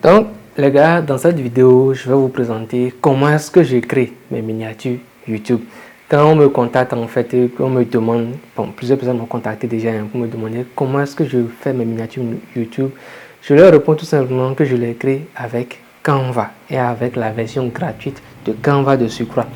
Donc les gars, dans cette vidéo, je vais vous présenter comment est-ce que je crée mes miniatures YouTube. Quand on me contacte en fait, on me demande, bon, plusieurs personnes m'ont contacté déjà pour me demander comment est-ce que je fais mes miniatures YouTube. Je leur réponds tout simplement que je les crée avec Canva et avec la version gratuite de Canva de surcroît.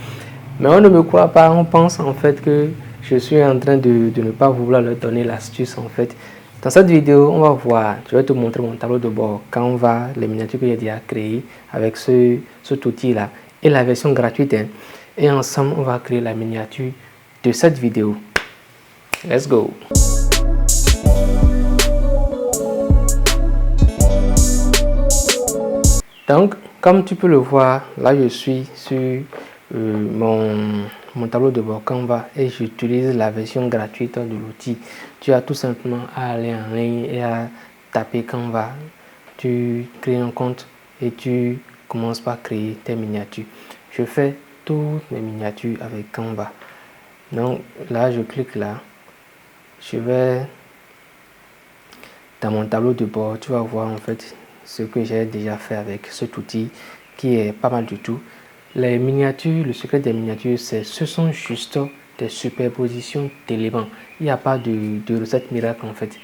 Mais on ne me croit pas, on pense en fait que je suis en train de ne pas vouloir leur donner l'astuce en fait. Dans cette vidéo, on va voir, je vais te montrer mon tableau de bord Canva, les miniatures que j'ai déjà créées avec cet outil-là et la version gratuite. Hein. Et ensemble, on va créer la miniature de cette vidéo. Let's go! Donc, comme tu peux le voir, là je suis sur mon tableau de bord Canva et j'utilise la version gratuite de l'outil. Tu as tout simplement à aller en ligne et à taper Canva. Tu crées un compte et tu commences par créer tes miniatures. Je fais toutes mes miniatures avec Canva. Donc là, je clique là. Je vais dans mon tableau de bord. Tu vas voir en fait ce que j'ai déjà fait avec cet outil qui est pas mal du tout. Les miniatures, le secret des miniatures, ce sont juste des superpositions d'éléments. Il n'y a pas de recette miracle en fait.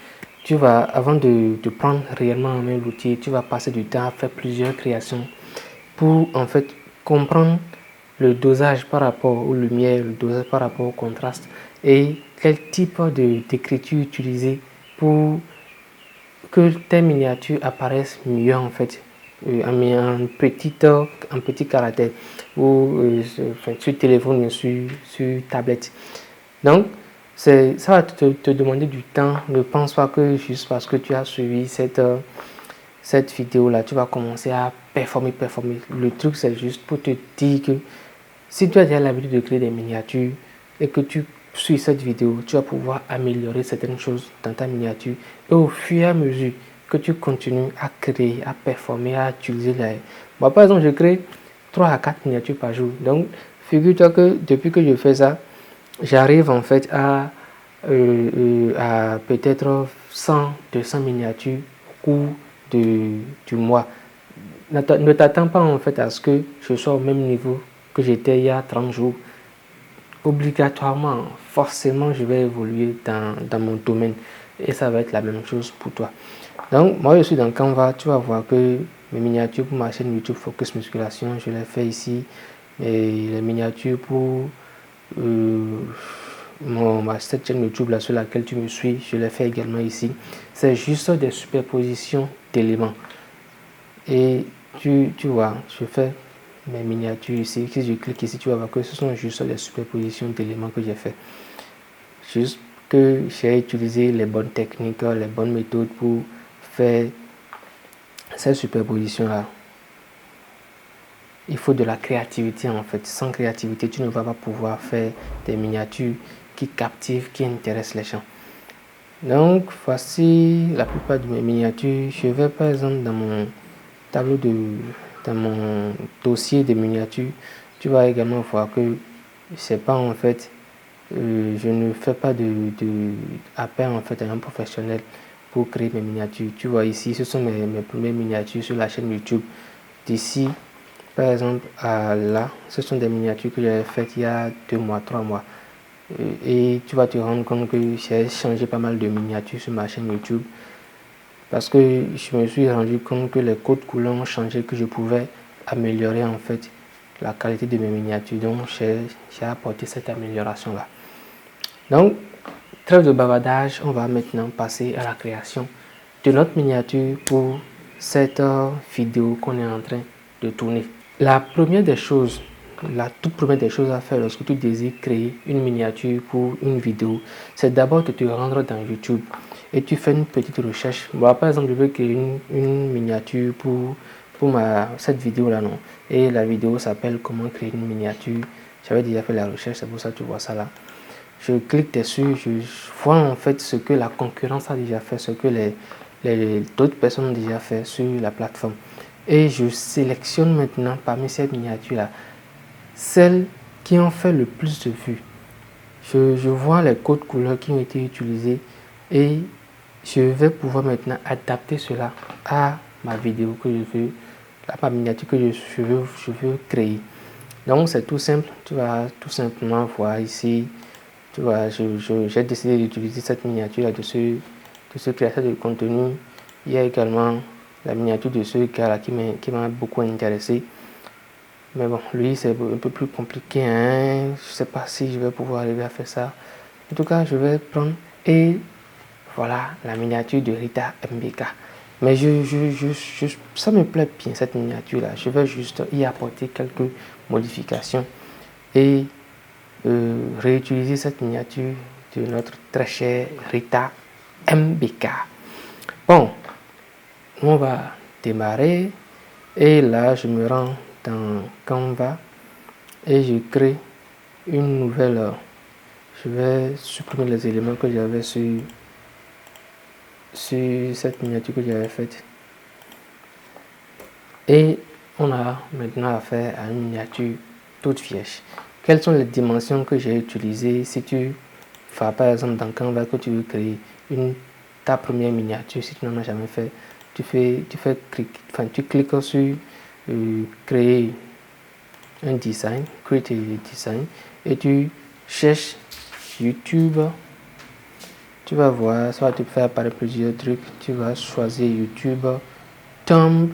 Tu vas, avant de prendre réellement en main l'outil, tu vas passer du temps à faire plusieurs créations pour en fait comprendre le dosage par rapport aux lumières, le dosage par rapport au contraste et quel type d'écriture utiliser pour que tes miniatures apparaissent mieux en fait, en petit caractère ou sur téléphone ou sur tablette. Donc ça va te demander du temps. Ne pense pas que juste parce que tu as suivi cette vidéo là tu vas commencer à performer. Le truc c'est juste pour te dire que si tu as déjà l'habitude de créer des miniatures et que tu suis cette vidéo, tu vas pouvoir améliorer certaines choses dans ta miniature et au fur et à mesure que tu continues à créer, à performer, à utiliser les... Moi par exemple je crée 3 à 4 miniatures par jour. Donc figure-toi que depuis que je fais ça, j'arrive en fait à peut-être 100-200 miniatures au cours du mois. Ne t'attends pas en fait à ce que je sois au même niveau que j'étais il y a 30 jours. Obligatoirement, forcément, je vais évoluer dans mon domaine et ça va être la même chose pour toi. Donc, moi, je suis dans Canva. Tu vas voir que mes miniatures pour ma chaîne YouTube Focus Musculation, je les fais ici. Et les miniatures pour cette chaîne YouTube là sur laquelle tu me suis, je les fais également ici. C'est juste des superpositions d'éléments. Et tu vois, je fais mes miniatures ici. Si je clique ici, tu vas voir que ce sont juste les superpositions d'éléments que j'ai fait. Juste que j'ai utilisé les bonnes techniques, les bonnes méthodes pour faire ces superpositions là. Il faut de la créativité en fait. Sans créativité, tu ne vas pas pouvoir faire des miniatures qui captivent, qui intéressent les gens. Donc voici la plupart de mes miniatures. Je vais par exemple dans mon tableau dans mon dossier de miniatures, tu vas également voir que c'est pas en fait je ne fais pas appel en fait à un professionnel pour créer mes miniatures. Tu vois ici, ce sont mes premières miniatures sur la chaîne YouTube. D'ici par exemple à là, ce sont des miniatures que j'ai faites il y a 2 mois, 3 mois. Et tu vas te rendre compte que j'ai changé pas mal de miniatures sur ma chaîne YouTube. Parce que je me suis rendu compte que les codes couleurs ont changé, que je pouvais améliorer en fait la qualité de mes miniatures. Donc j'ai apporté cette amélioration là. Donc trêve de bavardage, on va maintenant passer à la création de notre miniature pour cette vidéo qu'on est en train de tourner. La toute première des choses à faire lorsque tu désires créer une miniature pour une vidéo, c'est d'abord de te rendre dans YouTube et tu fais une petite recherche. Moi, par exemple, je veux créer une miniature pour cette vidéo là, non. Et la vidéo s'appelle comment créer une miniature. J'avais déjà fait la recherche, c'est pour ça que tu vois ça là. Je clique dessus, je vois en fait ce que la concurrence a déjà fait, ce que d'autres personnes ont déjà fait sur la plateforme. Et je sélectionne maintenant parmi ces miniatures là celles qui ont fait le plus de vues. Je vois les codes couleurs qui ont été utilisés et je vais pouvoir maintenant adapter cela à ma vidéo que je veux, ma miniature que je veux créer. Donc c'est tout simple, tu vas tout simplement voir ici, tu vois, j'ai décidé d'utiliser cette miniature là de ce créateur de contenu. Il y a également la miniature de ce gars là qui m'a beaucoup intéressé. Mais bon, lui c'est un peu plus compliqué, hein? Je sais pas si je vais pouvoir arriver à faire ça. En tout cas, je vais prendre et voilà la miniature de Rita MBK. Mais ça me plaît bien cette miniature là. Je vais juste y apporter quelques modifications et réutiliser cette miniature de notre très chère Rita MBK. Bon, on va démarrer et là je me rends dans Canva et je crée une nouvelle. Je vais supprimer les éléments que j'avais sur cette miniature que j'avais faite. Et on a maintenant affaire à une miniature toute vierge. Quelles sont les dimensions que j'ai utilisées? Si tu vas par exemple dans Canva que tu veux créer ta première miniature, si tu n'en as jamais fait, tu cliques sur créer un design, create a design, et tu cherches YouTube. Tu vas voir, ça va te faire apparaître plusieurs trucs. Tu vas choisir YouTube, Thumb.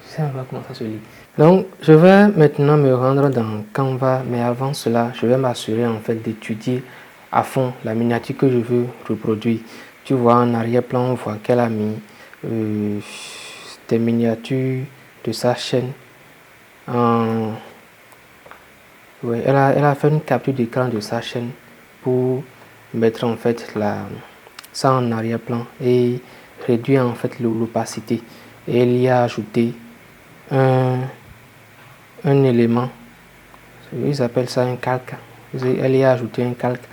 Ça va comment ça se lit. Donc, je vais maintenant me rendre dans Canva, mais avant cela, je vais m'assurer en fait d'étudier à fond la miniature que je veux reproduire. Tu vois en arrière-plan, on voit qu'elle a mis des miniatures de sa chaîne. Ouais, elle a fait une capture d'écran de sa chaîne pour mettre en fait ça en arrière-plan et réduire en fait l'opacité. Et elle y a ajouté un élément, ils appellent ça un calque. Elle y a ajouté un calque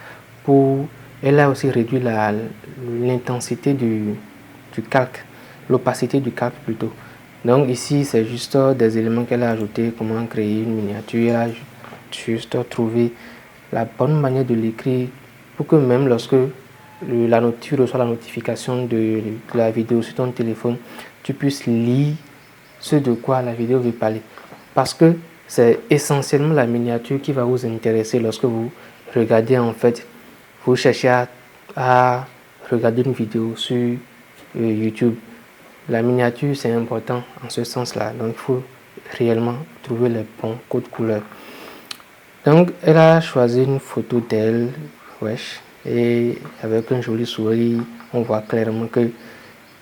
pour. Elle a aussi réduit l'intensité du calque, l'opacité du calque plutôt. Donc ici c'est juste des éléments qu'elle a ajouté, comment créer une miniature. Elle a juste trouvé la bonne manière de l'écrire pour que même lorsque tu reçois la notification de la vidéo sur ton téléphone, tu puisses lire ce de quoi la vidéo veut parler. Parce que c'est essentiellement la miniature qui va vous intéresser lorsque vous regardez en fait, vous cherchez à regarder une vidéo sur YouTube. La miniature c'est important en ce sens-là, donc il faut réellement trouver les bons codes couleurs. Donc elle a choisi une photo d'elle, wesh, et avec un joli sourire, on voit clairement que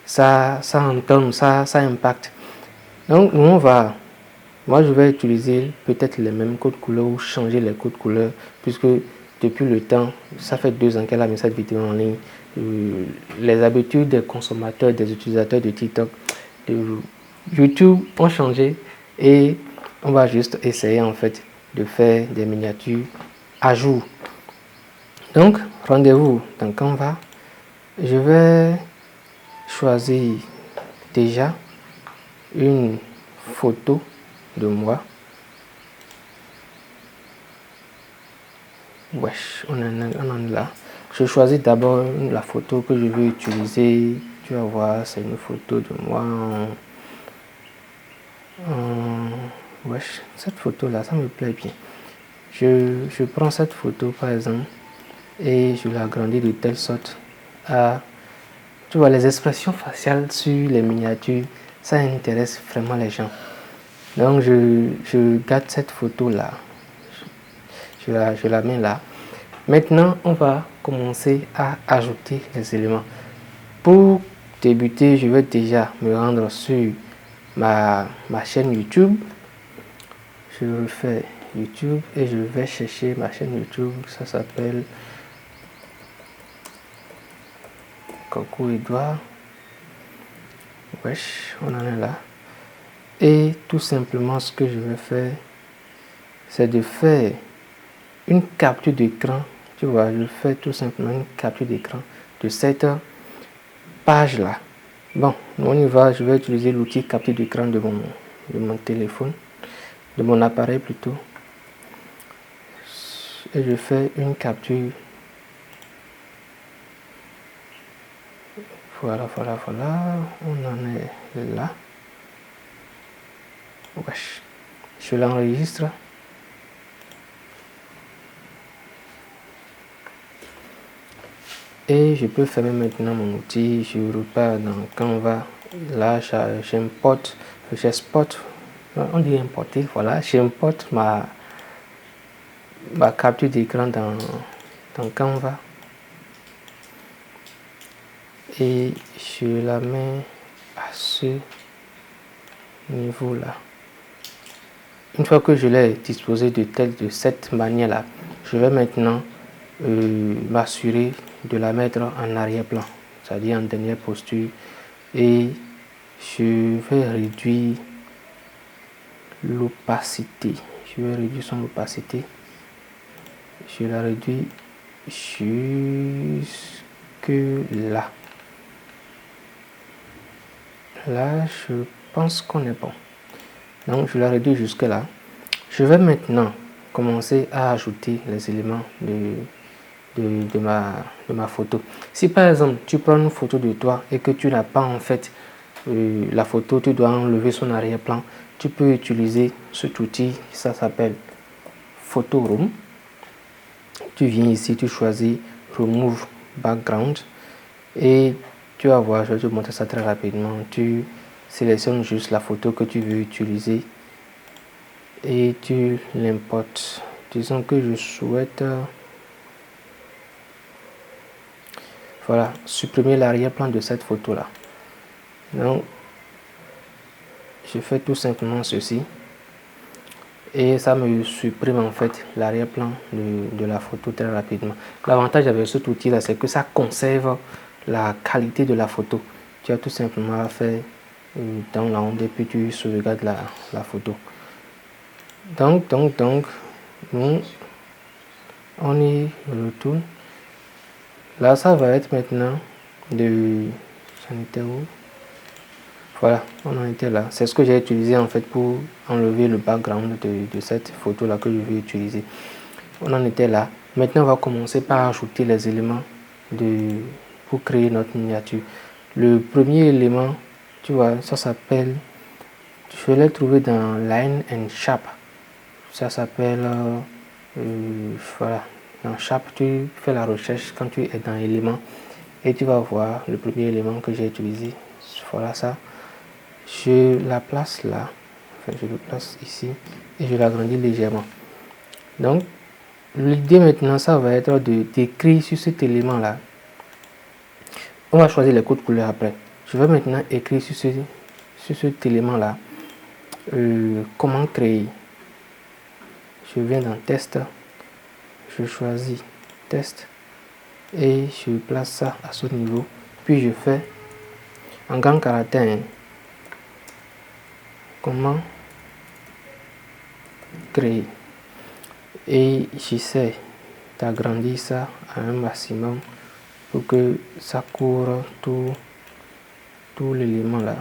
ça entonne, ça impacte. Donc nous moi je vais utiliser peut-être les mêmes codes couleurs ou changer les codes couleurs puisque depuis le temps, ça fait 2 ans qu'elle a mis cette vidéo en ligne. Les habitudes des consommateurs, des utilisateurs de TikTok, de YouTube ont changé et on va juste essayer en fait de faire des miniatures à jour. Donc rendez-vous dans Canva. Je vais choisir déjà une photo de moi. Wesh, on en est là. Je choisis d'abord la photo que je veux utiliser. Tu vas voir, c'est une photo de moi wesh, cette photo là, ça me plaît bien. Je prends cette photo par exemple et je l'agrandis de telle sorte à. Tu vois, les expressions faciales sur les miniatures, ça intéresse vraiment les gens. Donc je garde cette photo là, je la mets là. Maintenant on va commencer à ajouter les éléments. Pour débuter, je vais déjà me rendre sur ma chaîne YouTube. Je refais YouTube et je vais chercher ma chaîne YouTube. Ça s'appelle Coucou Edouard. Wesh, on en est là. Et tout simplement ce que je vais faire, c'est de faire une capture d'écran. Tu vois, je fais tout simplement une capture d'écran de cette page là. Bon, on y va. Je vais utiliser l'outil capture d'écran de mon téléphone, de mon appareil plutôt. Et je fais une capture. Voilà, on en est là. Wesh. Je l'enregistre. Et je peux fermer maintenant mon outil. Je repars dans Canva. Là, j'importe, j'exporte. On dit importer, voilà. J'importe ma capture d'écran dans Canva. Et je la mets à ce niveau là. Une fois que je l'ai disposé de cette manière là, je vais maintenant m'assurer de la mettre en arrière-plan, c'est-à-dire en dernière posture, et je vais réduire l'opacité. Je vais réduire son opacité. Je la réduis jusque là. Là, je pense qu'on est bon. Donc, je la réduis jusque là. Je vais maintenant commencer à ajouter les éléments de ma photo. Si par exemple, tu prends une photo de toi et que tu n'as pas en fait la photo, tu dois enlever son arrière-plan, tu peux utiliser cet outil, ça s'appelle Photo Room. Tu viens ici, tu choisis Remove Background et tu vas voir, je vais te montrer ça très rapidement. Tu sélectionnes juste la photo que tu veux utiliser et tu l'importes. Disons que je souhaite voilà, supprimer l'arrière-plan de cette photo là. Donc je fais tout simplement ceci et ça me supprime en fait l'arrière-plan de la photo très rapidement. L'avantage avec cet outil là, c'est que ça conserve la qualité de la photo. Tu as tout simplement à faire dans la onde et puis tu sauvegardes la photo. Donc nous on y retourne. Là ça va être maintenant de... J'en étais où? Voilà, on en était là. C'est ce que j'ai utilisé en fait pour enlever le background de cette photo là que je vais utiliser. On en était là. Maintenant on va commencer par ajouter les éléments pour créer notre miniature. Le premier élément, tu vois, ça s'appelle, je l'ai trouvé dans Line and Shape. Ça s'appelle voilà, dans Shape tu fais la recherche quand tu es dans éléments et tu vas voir le premier élément que j'ai utilisé. Voilà ça. Je la place là, enfin je le place ici et je l'agrandis légèrement. Donc l'idée maintenant ça va être d'écrire sur cet élément là. On va choisir les codes couleurs après. Je vais maintenant écrire sur cet élément là comment créer. Je viens dans test, je choisis test et je place ça à ce niveau, puis je fais en grand caractère comment créer et j'essaie d'agrandir ça à un maximum pour que ça couvre tout l'élément là.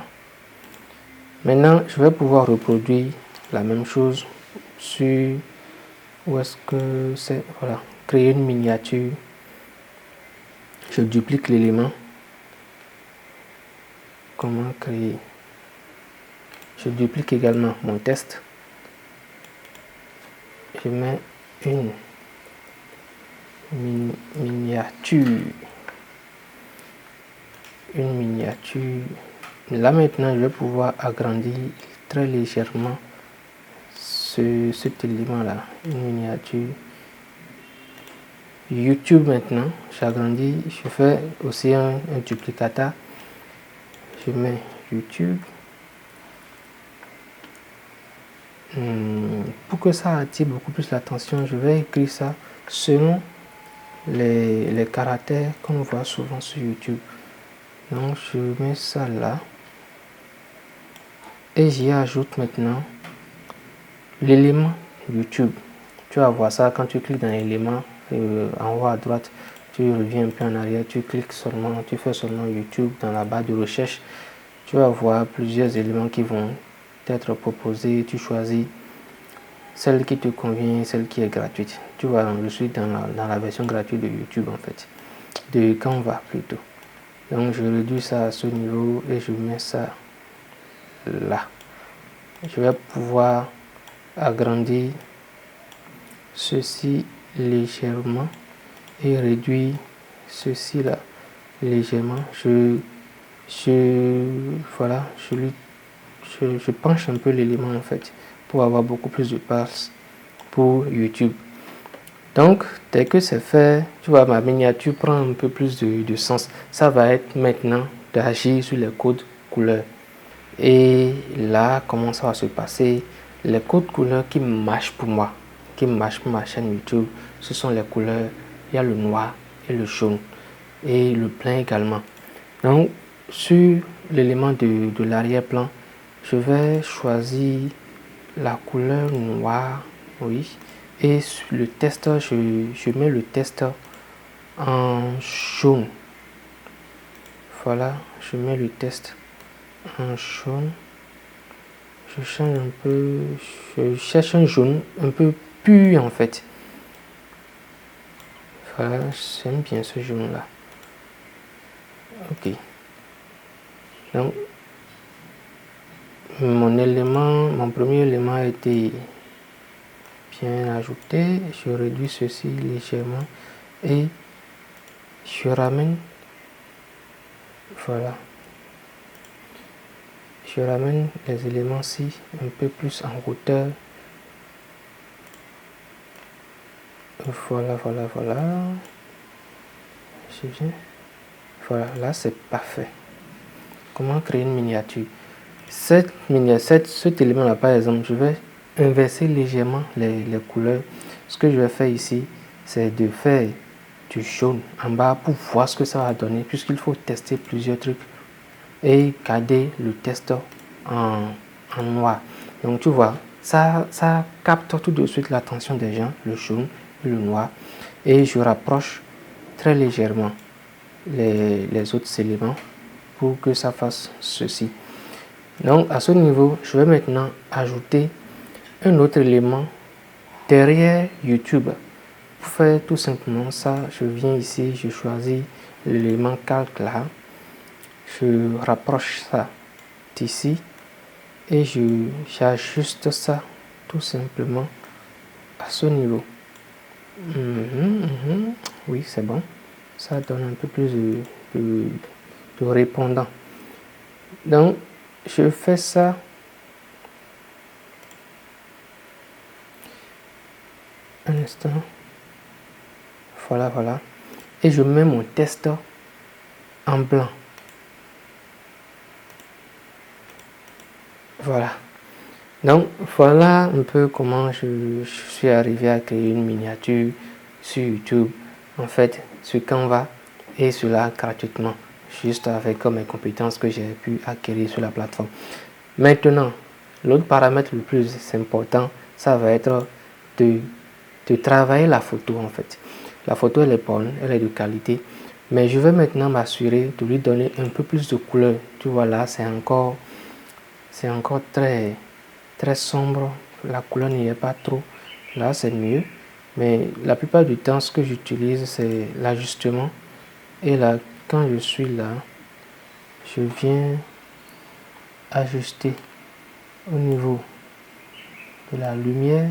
Maintenant je vais pouvoir reproduire la même chose sur où est-ce que c'est, voilà, créer une miniature. Je duplique l'élément. Comment créer? Je duplique également mon test. Je mets une miniature. Une miniature. Là maintenant, je vais pouvoir agrandir très légèrement cet élément là. Une miniature. YouTube maintenant, j'agrandis, je fais aussi un duplicateur. Je mets YouTube. Pour que ça attire beaucoup plus l'attention, je vais écrire ça selon les caractères qu'on voit souvent sur YouTube. Donc je mets ça là et j'y ajoute maintenant l'élément YouTube. Tu vas voir ça quand tu cliques dans l'élément en haut à droite, tu reviens un peu en arrière, tu cliques seulement, tu fais seulement YouTube dans la barre de recherche. Tu vas voir plusieurs éléments qui vont être proposés. Tu choisis celle qui te convient, celle qui est gratuite. Tu vois, je suis dans la version gratuite de YouTube en fait, de Canva plutôt. Donc je réduis ça à ce niveau et je mets ça là. Je vais pouvoir agrandir ceci légèrement et réduire ceci là légèrement. Voilà, je penche un peu l'élément en fait pour avoir beaucoup plus de place pour YouTube. Donc dès que c'est fait, tu vois, ma miniature prend un peu plus de sens. Ça va être maintenant d'agir sur les codes couleurs. Et là, comment ça va se passer? Les codes couleurs qui marchent pour moi, qui marchent pour ma chaîne YouTube, ce sont les couleurs. Il y a le noir et le jaune et le plein également. Donc sur l'élément de l'arrière-plan, je vais choisir la couleur noire, oui, et sur le testeur, je mets le testeur en jaune. Voilà, je mets le test en jaune. Je change un peu, je cherche un jaune un peu pur en fait. Voilà, j'aime bien ce jaune là. Ok. Donc mon premier élément a été bien ajouté. Je réduis ceci légèrement et je ramène. Voilà. Je ramène les éléments-ci un peu plus en hauteur. Voilà. Je viens. Voilà, là c'est parfait. Comment créer une miniature? Cet élément-là, par exemple, je vais inverser légèrement les couleurs. Ce que je vais faire ici, c'est de faire du jaune en bas pour voir ce que ça va donner, puisqu'il faut tester plusieurs trucs et garder le test en noir. Donc tu vois, ça capte tout de suite l'attention des gens, le jaune et le noir. Et je rapproche très légèrement les autres éléments pour que ça fasse ceci. Donc à ce niveau, je vais maintenant ajouter un autre élément derrière YouTube. Pour faire tout simplement ça, je viens ici, je choisis l'élément calque là, je rapproche ça d'ici et j'ajuste ça tout simplement à ce niveau. Oui, c'est bon. Ça donne un peu plus de répondant. Donc je fais ça. Un instant. Voilà. Et je mets mon test en blanc. Voilà. Donc voilà un peu comment je suis arrivé à créer une miniature sur YouTube, en fait sur Canva, et cela gratuitement, juste avec mes compétences que j'ai pu acquérir sur la plateforme. Maintenant, l'autre paramètre le plus important, ça va être de travailler la photo en fait. La photo elle est bonne, elle est de qualité, mais je vais maintenant m'assurer de lui donner un peu plus de couleur. Tu vois là, c'est encore très sombre, la couleur n'y est pas trop. Là c'est mieux, mais la plupart du temps ce que j'utilise c'est l'ajustement. Et là, quand je suis là, je viens ajuster au niveau de la lumière.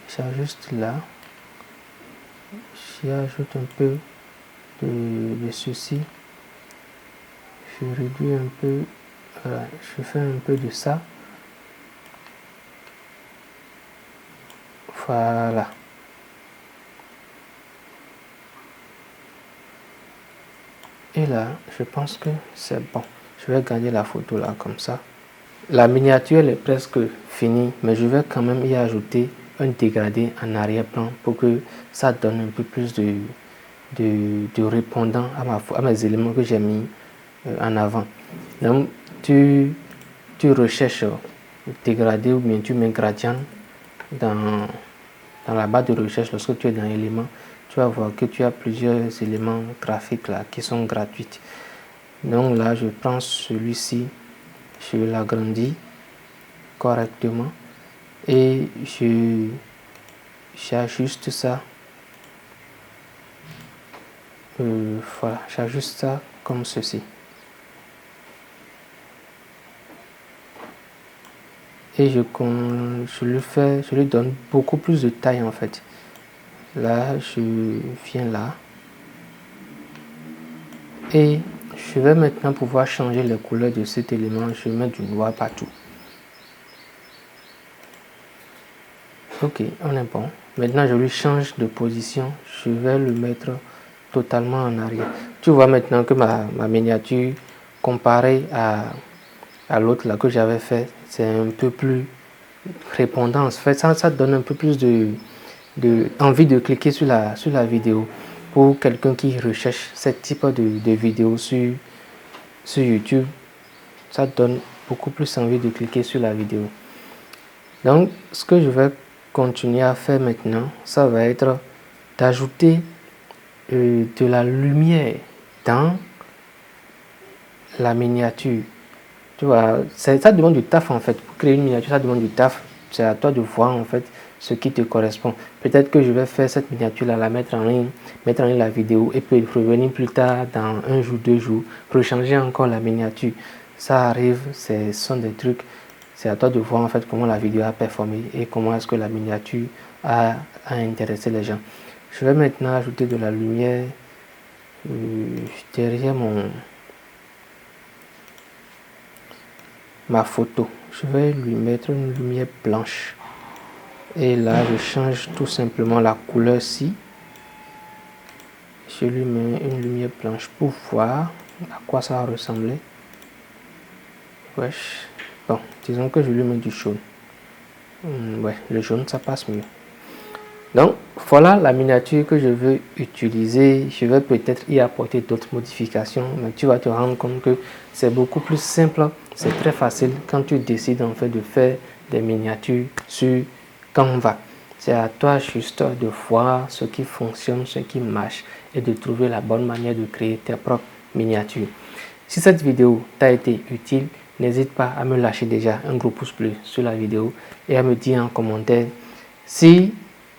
J'ajuste là, j'ajoute un peu de ceci, je réduis un peu, voilà, je fais un peu de ça. Voilà. Et là, je pense que c'est bon. Je vais garder la photo là comme ça. La miniature elle est presque finie, mais je vais quand même y ajouter un dégradé en arrière-plan pour que ça donne un peu plus de répondant à mes éléments que j'ai mis en avant. Donc, tu recherches dégradé ou bien tu mets gradient dans la barre de recherche. Lorsque tu es dans éléments, tu vas voir que tu as plusieurs éléments graphiques là qui sont gratuits. Donc là, je prends celui-ci, je l'agrandis correctement et j'ajuste ça. Voilà, j'ajuste ça comme ceci. Et je lui donne beaucoup plus de taille en fait. Là, je viens là. Et je vais maintenant pouvoir changer les couleurs de cet élément. Je vais mettre du noir partout. Ok, on est bon. Maintenant, je lui change de position. Je vais le mettre totalement en arrière. Tu vois maintenant que ma miniature, comparée à l'autre là que j'avais fait, c'est un peu plus répondant. En fait, ça donne un peu plus envie de cliquer sur la vidéo. Pour quelqu'un qui recherche ce type de vidéo sur YouTube, ça donne beaucoup plus envie de cliquer sur la vidéo. Donc, ce que je vais continuer à faire maintenant, ça va être d'ajouter de la lumière dans la miniature. Tu vois, ça demande du taf en fait. Pour créer une miniature, ça demande du taf. C'est à toi de voir en fait ce qui te correspond. Peut-être que je vais faire cette miniature là, la mettre en ligne la vidéo et puis revenir plus tard dans 1 jour, 2 jours pour changer encore la miniature. Ça arrive, ce sont des trucs. C'est à toi de voir en fait comment la vidéo a performé et comment est-ce que la miniature a intéressé les gens. Je vais maintenant ajouter de la lumière derrière ma photo. Je vais lui mettre une lumière blanche. Et là, je change tout simplement la couleur ci. Je lui mets une lumière blanche pour voir à quoi ça va ressembler. Wesh. Bon, disons que je lui mets du jaune. Ouais, le jaune, ça passe mieux. Donc, voilà la miniature que je veux utiliser. Je vais peut-être y apporter d'autres modifications, mais tu vas te rendre compte que c'est beaucoup plus simple. C'est très facile quand tu décides en fait de faire des miniatures sur Canva. C'est à toi juste de voir ce qui fonctionne, ce qui marche et de trouver la bonne manière de créer tes propres miniatures. Si cette vidéo t'a été utile, n'hésite pas à me lâcher déjà un gros pouce bleu sur la vidéo et à me dire en commentaire si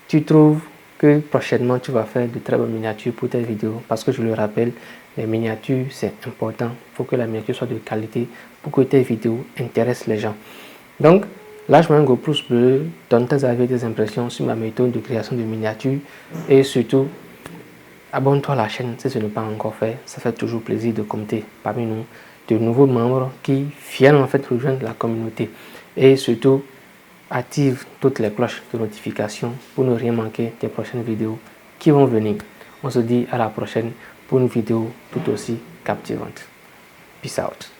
tu trouves que prochainement tu vas faire de très bonnes miniatures pour tes vidéos. Parce que je le rappelle, les miniatures c'est important. Il faut que la miniature soit de qualité pour que tes vidéos intéressent les gens. Donc, lâche-moi un gros pouce bleu, donne tes avis et tes impressions sur ma méthode de création de miniatures. Et surtout, abonne-toi à la chaîne si ce n'est pas encore fait. Ça fait toujours plaisir de compter parmi nous de nouveaux membres qui viennent en fait rejoindre la communauté. Et surtout, active toutes les cloches de notification pour ne rien manquer des prochaines vidéos qui vont venir. On se dit à la prochaine pour une vidéo tout aussi captivante. Peace out.